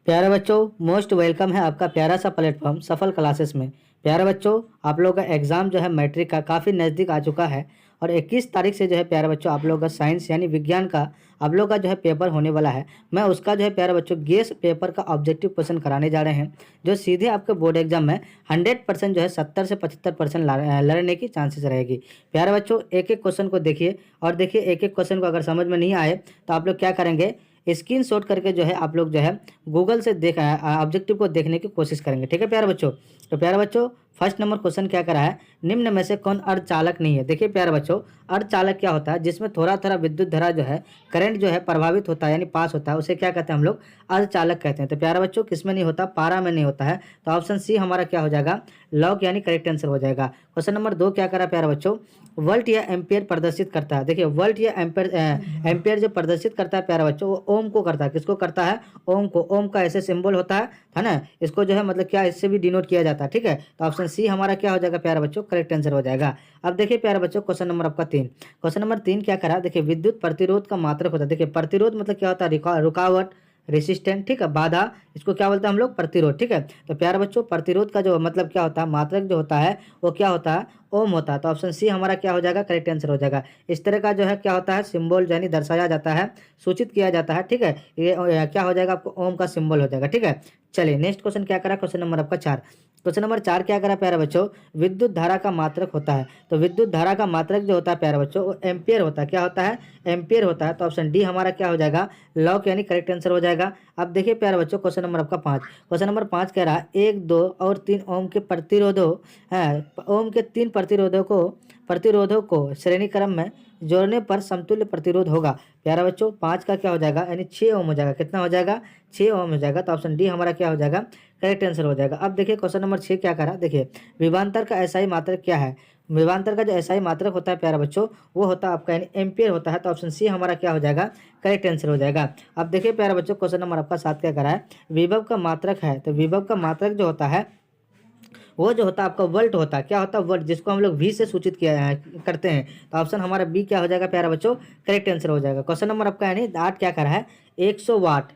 प्यारे बच्चों, most welcome है आपका प्यारा सा प्लेटफॉर्म सफल क्लासेस में। प्यारे बच्चों, आप लोगों का एग्ज़ाम जो है मैट्रिक का काफ़ी नज़दीक आ चुका है और 21 तारीख से जो है प्यारे बच्चों आप लोगों का साइंस यानी विज्ञान का आप लोगों का जो है पेपर होने वाला है। मैं उसका जो है प्यारे बच्चों गेस पेपर का ऑब्जेक्टिव क्वेश्चन कराने जा रहे हैं, जो सीधे आपके बोर्ड एग्जाम में 100% जो है 70 से 75% लड़ने की चांसेस रहेगी। प्यारे बच्चों, एक एक क्वेश्चन को देखिए और देखिए एक एक क्वेश्चन को अगर समझ में नहीं आए तो आप लोग क्या करेंगे, स्क्रीनशॉट करके जो है आप लोग जो है गूगल से ऑब्जेक्टिव को देखने की कोशिश करेंगे। ठीक है प्यारे बच्चों। तो प्यारे बच्चों, फर्स्ट नंबर क्वेश्चन क्या करा है, निम्न में से कौन अर्धचालक नहीं है। देखिए प्यारे बच्चों, अर्धचालक क्या होता है, जिसमें थोड़ा थोड़ा विद्युत धारा जो है करंट जो है प्रभावित होता है यानी पास होता है, उसे क्या कहते हैं हम लोग, अर्धचालक कहते हैं। तो प्यारे बच्चों, किसमें नहीं होता, पारा में नहीं होता है। तो ऑप्शन सी हमारा क्या हो जाएगा, लॉग यानी करेक्ट आंसर हो जाएगा। क्वेश्चन नंबर 2 क्या करा प्यारे बच्चों, वोल्ट या एम्पियर प्रदर्शित करता है। देखिए वोल्ट या एम्पियर जो प्रदर्शित करता है प्यारे बच्चों, वो ओम को करता है। किसको करता है, ओम को। ओम का ऐसे सिंबल होता है ना, इसको जो है मतलब क्या इससे भी डिनोट किया जाता है। ठीक है, तो ऑप्शन सी हमारा क्या हो जाएगा प्यारे बच्चों, करेक्ट आंसर हो जाएगा। अब देखिए प्यारे बच्चों, क्वेश्चन नंबर आपका 3। क्वेश्चन नंबर 3 क्या करा, देखिए विद्युत प्रतिरोध का मात्रक होता है। देखिए प्रतिरोध मतलब क्या होता है, रुकावट, रेसिस्टेंट। ठीक है, बाधा, इसको क्या बोलते हैं हम लोग, प्रतिरोध। ठीक है, तो प्यारे बच्चों प्रतिरोध का जो मतलब क्या होता है, मात्रक जो होता है वो क्या होता है, ओम होता है। तो ऑप्शन सी हमारा क्या हो जाएगा, करेक्ट आंसर हो जाएगा। इस तरह का जो है क्या होता है, सिंबल यानी दर्शाया जाता है, सूचित किया जाता है। ठीक है, ये क्या हो जाएगा, आपको ओम का सिंबल हो जाएगा। ठीक है, चलिए नेक्स्ट क्वेश्चन क्या करा, क्वेश्चन नंबर आपका 4। क्वेश्चन नंबर 4 क्या करा प्यारे बच्चों, विद्युत धारा का मात्रक होता है। तो विद्युत धारा का मात्रक जो होता है प्यारे बच्चों, वो एम्पियर होता है। क्या होता है, एम्पियर होता है। तो ऑप्शन डी हमारा क्या हो जाएगा, लॉक यानी करेक्ट आंसर हो जाएगा। अब देखिए प्यारे बच्चों, क्वेश्चन नंबर आपका 5। क्वेश्चन नंबर 5 कह रहा है 1, 2 और 3 ओम के प्रतिरोधों है, ओम के 3 प्रतिरोधों को श्रेणी क्रम में जोड़ने पर समतुल्य प्रतिरोध होगा। प्यारा बच्चों 5 का क्या हो जाएगा, यानी 6 ओम हो जाएगा। कितना हो जाएगा, 6 ओम हो जाएगा। तो ऑप्शन डी हमारा क्या हो जाएगा, करेक्ट आंसर हो जाएगा। अब देखिए क्वेश्चन नंबर 6 क्या करा, देखिए विभवांतर का एसआई मात्रक क्या है। विभवांतर का जो एसआई मात्रक होता है प्यारा बच्चों, वो होता है आपका यानी एम्पियर होता है। तो ऑप्शन सी हमारा क्या हो जाएगा, करेक्ट आंसर हो जाएगा। अब देखिए प्यारा बच्चों, क्वेश्चन नंबर आपका 7 क्या करा है, विभव का मात्रक है। तो विभव का मात्रक जो होता है वो जो होता है आपका वोल्ट होता है। क्या होता है, वोल्ट, जिसको हम लोग वी से सूचित किया करते हैं। तो ऑप्शन हमारा बी क्या हो जाएगा प्यारा बच्चों, करेक्ट आंसर हो जाएगा। क्वेश्चन नंबर आपका यानी 8 क्या करा है, 100 वाट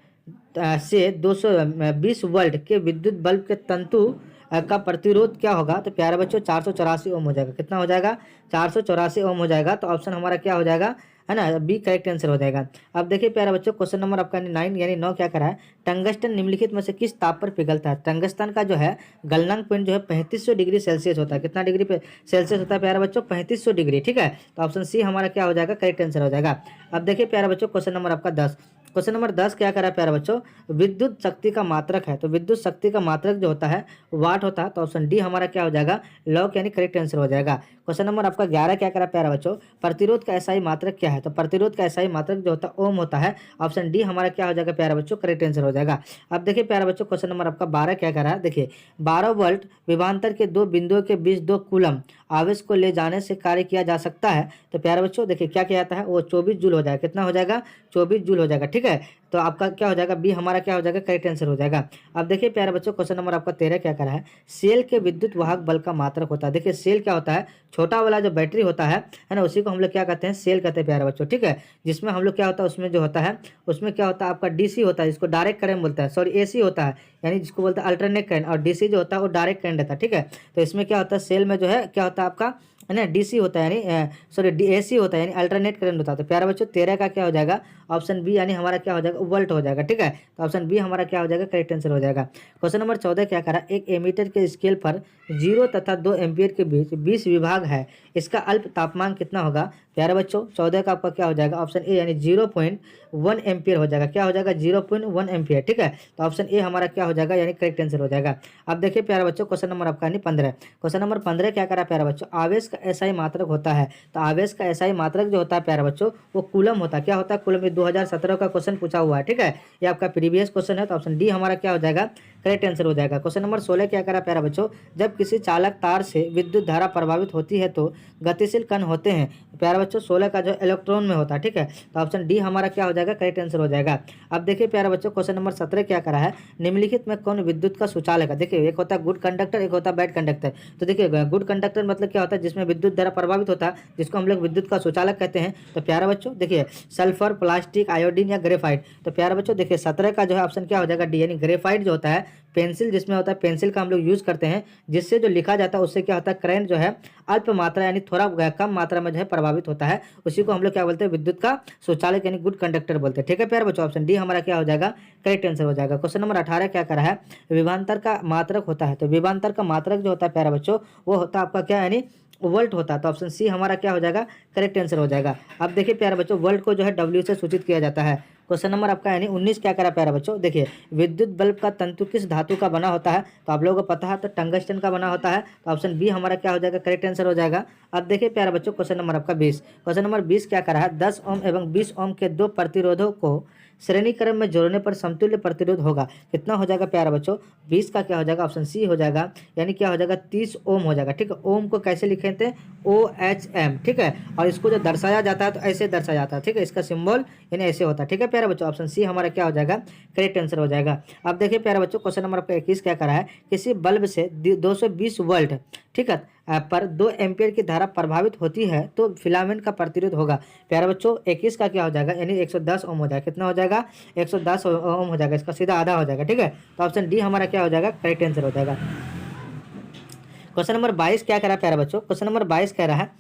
से 220 वोल्ट के विद्युत बल्ब के तंतु का प्रतिरोध क्या होगा। तो प्यारे बच्चों 484 ओम हो जाएगा। कितना हो जाएगा, 484 ओम हो जाएगा। तो ऑप्शन हमारा क्या हो जाएगा, है ना, बी करेक्ट आंसर हो जाएगा। अब देखिए प्यारे बच्चों, क्वेश्चन नंबर आपका 9 यानी 9 क्या करा है, टंगस्टन निम्नलिखित में से किस ताप पर पिघलता है। टंगस्टन का जो है गलनांक पॉइंट जो है 3500 डिग्री सेल्सियस होता है। कितना डिग्री पे सेल्सियस होता है प्यारे बच्चों, 3500 डिग्री। ठीक है, तो ऑप्शन सी हमारा क्या हो जाएगा, करेक्ट आंसर हो जाएगा। अब देखिए प्यारे बच्चों, क्वेश्चन नंबर आपका 10। क्वेश्चन नंबर 10 क्या करा है प्यारे बच्चों, विद्युत शक्ति का मात्रक है। तो विद्युत शक्ति का मात्रक जो होता है वाट होता है। तो ऑप्शन डी हमारा क्या हो जाएगा, लॉग यानी करेक्ट आंसर हो जाएगा। क्वेश्चन नंबर आपका 11 क्या करा प्यारा बच्चों, प्रतिरोध का एसआई मात्रक क्या है। तो प्रतिरोध का एसआई मात्रक जो होता है ओम होता है। ऑप्शन डी हमारा क्या हो जाएगा प्यारा बच्चों, करेक्ट आंसर हो जाएगा। अब देखिए प्यारा बच्चों, क्वेश्चन नंबर आपका 12 क्या करा है, देखिए 12 वोल्ट विभवांतर के दो बिंदुओं के बीच 2 कूलम आवेश को ले जाने से कार्य किया जा सकता है। तो प्यारे बच्चों देखिए क्या किया जाता है, वो 24 जूल हो जाएगा। कितना हो जाएगा, 24 जूल हो जाएगा। ठीक है, तो आपका क्या हो जाएगा, बी हमारा क्या हो जाएगा, करेक्ट आंसर हो जाएगा। अब देखिए प्यारे बच्चों, क्वेश्चन नंबर आपका 13 क्या करा है, सेल के विद्युत वाहक बल का मात्रक होता है। देखिए सेल क्या होता है, छोटा वाला जो बैटरी होता है ना, उसी को हम लोग क्या कहते हैं, सेल कहते हैं प्यारे बच्चों। ठीक है, जिसमें हम लोग क्या होता है, उसमें जो होता है उसमें क्या होता है आपका डीसी होता है, जिसको डायरेक्ट करंट बोलता है, सॉरी एसी होता है, यानी जिसको बोलता है अल्टरनेट करंट, और डीसी जो होता है वो डायरेक्ट करंट रहता है। ठीक है, तो इसमें क्या होता है, सेल में जो है क्या होता है आपका, है ना, डीसी होता है यानी सॉरी एसी होता है यानी अल्टरनेट करंट होता है। तो प्यारे बच्चों 13 का क्या हो जाएगा, ऑप्शन बी यानी हमारा क्या हो जाएगा, वोल्ट हो जाएगा। ठीक है, तो ऑप्शन बी हमारा क्या हो जाएगा, करेक्ट आंसर हो जाएगा। क्वेश्चन नंबर 14 क्या करा, एक एमीटर के स्केल पर 0 तथा 2 एम्पियर के बीच 20 विभाग है, इसका अल्प तापमान कितना होगा। प्यारे बच्चों 14 का आपका क्या हो जाएगा, ऑप्शन ए यानी 0.1 एम्पियर हो जाएगा। क्या हो जाएगा, 0.1 एम्पियर। ठीक है, तो ऑप्शन ए हमारा क्या हो जाएगा, यानी करेक्ट आंसर हो जाएगा। अब देखिए प्यारे बच्चों, क्वेश्चन नंबर आपका यानी 15। क्वेश्चन नंबर 15 क्या करा प्यारे बच्चों, आवेश का एसआई मात्रक होता है। तो आवेश का एसआई मात्रक जो होता है प्यारे बच्चों, वो कूलम होता है। क्या होता है, कूलम। 2017 का क्वेश्चन पूछा हुआ है। ठीक है, ये आपका प्रीवियस क्वेश्चन है। तो ऑप्शन डी हमारा क्या हो जाएगा, करेक्ट आंसर हो जाएगा। क्वेश्चन नंबर 16 क्या करा प्यारा बच्चों, जब किसी चालक तार से विद्युत धारा प्रभावित होती है तो गतिशील कण होते हैं। प्यारा बच्चों 16 का जो इलेक्ट्रॉन में होता है, ठीक है, तो ऑप्शन डी हमारा क्या हो जाएगा, करेक्ट आंसर हो जाएगा। अब देखिए प्यारा बच्चों क्वेश्चन नंबर 17 क्या करा है, निम्नलिखित में कौन विद्युत का सुचालक है। देखिए एक होता है गुड कंडक्टर, एक होता है बैड कंडक्टर। तो देखिए गुड कंडक्टर मतलब क्या होता है, जिसमें विद्युत धारा प्रभावित होता है, जिसको हम लोग विद्युत का सुचालक कहते हैं। तो प्यारा बच्चों देखिए सल्फर, प्लास्टिक, आयोडीन या ग्रेफाइट। तो प्यारा बच्चों देखिए 17 का जो है ऑप्शन क्या हो जाएगा, डी, यानी ग्रेफाइट जो होता है, पेंसिल जिसमें होता है, पेंसिल का हम लोग यूज करते हैं, जिससे जो लिखा जाता है उससे क्या होता है, करंट जो है अल्प मात्रा यानी थोड़ा कम मात्रा में जो है प्रभावित होता है, उसी को हम लोग क्या बोलते हैं, विद्युत का सुचालक यानी गुड कंडक्टर बोलते हैं। ठीक है प्यारे बच्चों, ऑप्शन डी हमारा क्या हो जाएगा, करेक्ट आंसर हो जाएगा। क्वेश्चन नंबर 18 क्या करा है, विभवांतर का मात्रक होता है। तो विभवांतर का मात्रक जो होता है प्यारे बच्चों, वो होता है आपका क्या, यानी वोल्ट होता है। तो ऑप्शन सी हमारा क्या हो जाएगा, करेक्ट आंसर हो जाएगा। अब देखिए प्यारे बच्चों, वोल्ट को जो है डब्ल्यू से सूचित किया जाता है। क्वेश्चन नंबर आपका यानी 19 क्या करा प्यारे बच्चों, देखिए विद्युत बल्ब का तंतु किस धातु का बना होता है। तो आप लोगों को पता है, तो टंगस्टन का बना होता है। तो ऑप्शन बी हमारा क्या हो जाएगा, करेक्ट आंसर हो जाएगा। अब देखिए प्यारे बच्चों क्वेश्चन नंबर आपका 20, क्वेश्चन नंबर 20 क्या करा है, 10 ओम एवं 20 ओम के दो प्रतिरोधों को श्रेणी क्रम में जोड़ने पर समतुल्य प्रतिरोध होगा, कितना हो जाएगा प्यारे बच्चों, 20 का क्या हो जाएगा, ऑप्शन सी हो जाएगा, यानी क्या हो जाएगा, 30 ओम हो जाएगा। ठीक है, ओम को कैसे लिखे थे, OHM, ठीक है, और इसको जो दर्शाया जाता है तो ऐसे दर्शाया जाता है। ठीक है, इसका सिंबल यानी ऐसे होता है। ठीक है प्यारे बच्चों, ऑप्शन सी हमारा क्या हो जाएगा, करेक्ट आंसर हो जाएगा। अब देखिए प्यारे बच्चों क्वेश्चन नंबर आपका 21 क्या करा है, किसी बल्ब से 220 वोल्ट, ठीक है, पर 2 एम्पियर की धारा प्रभावित होती है तो फिलामेंट का प्रतिरोध होगा। प्यारे बच्चों 21 का क्या हो जाएगा, यानी 110 ओम हो जाएगा, कितना हो जाएगा, 110 ओम हो जाएगा, इसका सीधा आधा हो जाएगा। ठीक है, तो ऑप्शन डी हमारा क्या हो जाएगा, करेक्ट आंसर हो जाएगा। क्वेश्चन नंबर 22 क्या कह रहा है प्यारे बच्चों, क्वेश्चन नंबर 22 कह रहा है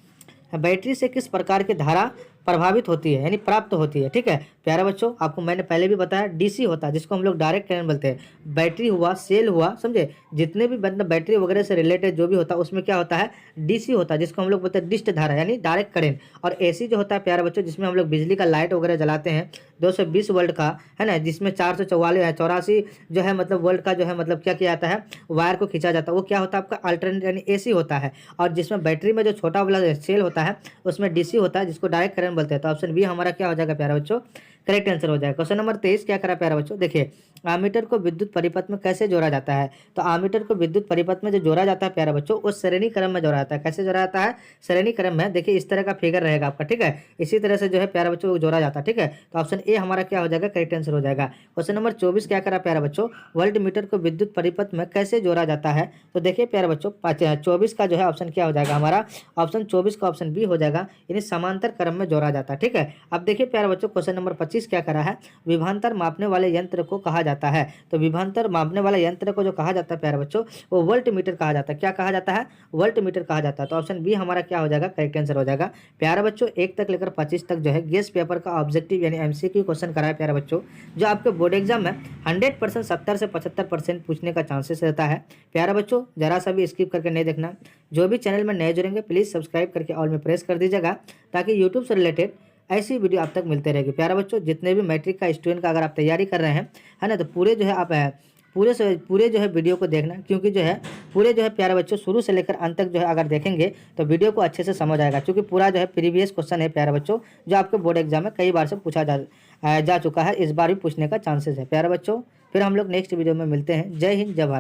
बैटरी से किस प्रकार की धारा प्रभावित होती है, यानी प्राप्त होती है। ठीक है प्यारे बच्चों, आपको मैंने पहले भी बताया, डीसी होता है जिसको हम लोग डायरेक्ट करंट बोलते हैं। बैटरी हुआ, सेल हुआ, समझे, जितने भी मतलब बैटरी वगैरह से रिलेटेड जो भी होता है उसमें क्या होता है, डीसी होता है, जिसको हम लोग बोलते हैं डिस्ट धारा यानी डायरेक्ट करंट। और एसी जो होता है प्यारे बच्चों, जिसमें हम लोग बिजली का लाइट वगैरह जलाते हैं 220 वोल्ट का, है ना, जिसमें 484 जो है मतलब वोल्ट का जो है मतलब क्या किया जाता है, वायर को खींचा जाता है, वो क्या होता है आपका अल्टरनेट यानी एसी होता है। और जिसमें बैटरी में जो छोटा वाला सेल होता है उसमें डीसी होता है, जिसको डायरेक्ट करंट बोलते हैं। तो ऑप्शन बी हमारा क्या हो जाएगा प्यारे बच्चों, करेक्ट आंसर हो जाएगा। क्वेश्चन नंबर 23 क्या करा प्यारे बच्चों, देखिए आमीटर को विद्युत परिपथ में कैसे जोड़ा जाता है। तो आमीटर को विद्युत परिपथ में जो जोड़ा जाता है प्यारे बच्चों, वो श्रेणी क्रम में जोड़ा जाता है। कैसे जोड़ा जाता है, श्रेणी क्रम में। देखिए इस तरह का फिगर रहेगा आपका, ठीक है, इसी तरह से जो है प्यारे बच्चों जोड़ा जाता है। ठीक है, तो ऑप्शन ए हमारा क्या हो जाएगा, करेक्ट आंसर हो जाएगा। क्वेश्चन नंबर 24 क्या करा प्यारे बच्चों, वोल्ट मीटर को विद्युत परिपथ में कैसे जोड़ा जाता है। तो देखिए प्यारे बच्चों 24 का जो है ऑप्शन क्या हो जाएगा हमारा, ऑप्शन 24 का ऑप्शन बी हो जाएगा, यानी समांतर क्रम में जोड़ा जाता है। ठीक है, अब देखिए प्यारे बच्चों क्वेश्चन नंबर 25 क्या करा है, विभवांतर मापने वाले यंत्र को कहा जाता है। तो विभवांतर मापने वाले यंत्र को जो कहा जाता है प्यारे बच्चों, वो वोल्ट मीटर कहा जाता है। क्या कहा जाता है, वोल्ट मीटर कहा जाता है। तो ऑप्शन बी हमारा क्या हो जाएगा, करेक्ट आंसर हो जाएगा। प्यारे बच्चों 1 तक लेकर 25 तक जो है गेस पेपर का ऑब्जेक्टिव यानी एमसीक्यू क्वेश्चन करा है प्यारे बच्चों, जो आपके बोर्ड एग्जाम में 100% 70 से 75% पूछने का चांसेस रहता है। प्यारे बच्चों जरा सा भी स्किप करके नहीं देखना। जो भी चैनल में नए जुड़ेंगे प्लीज़ सब्सक्राइब करके ऑल में प्रेस कर दीजिएगा, ताकि यूट्यूब से रिलेटेड ऐसी वीडियो आप तक मिलते रहेगी। प्यारे बच्चों जितने भी मैट्रिक का स्टूडेंट का अगर आप तैयारी कर रहे हैं, है ना, तो पूरे जो है आप पूरे जो है वीडियो को देखना, क्योंकि जो है पूरे जो है प्यारे बच्चों शुरू से लेकर अंत तक जो है अगर देखेंगे तो वीडियो को अच्छे से समझ आएगा, क्योंकि पूरा जो है प्रीवियस क्वेश्चन है प्यारे बच्चों, जो आपके बोर्ड एग्जाम में कई बार से पूछा जा चुका है, इस बार भी पूछने का चांसेस है। प्यारे बच्चों फिर हम लोग नेक्स्ट वीडियो में मिलते हैं। जय हिंद, जय भारत।